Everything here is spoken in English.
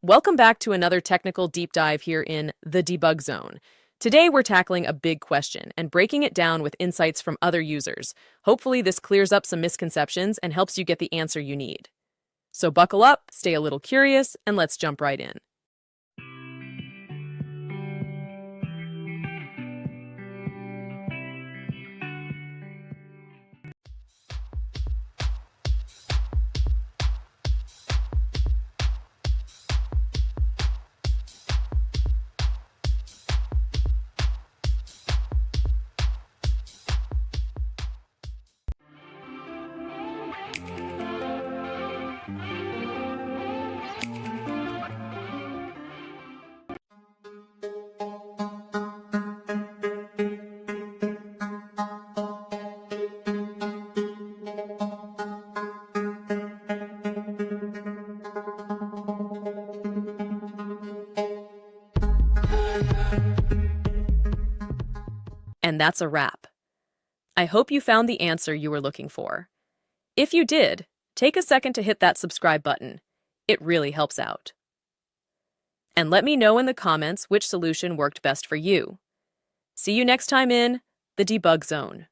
Welcome back to another technical deep dive here in the debug zone. Today we're tackling a big question and breaking it down with insights from other users. Hopefully this clears up some misconceptions and helps you get the answer you need. So buckle up, stay a little curious, and let's jump right in. And that's a wrap. I hope you found the answer you were looking for. If you did, take a second to hit that subscribe button. It really helps out. And let me know in the comments which solution worked best for you. See you next time in the debug zone.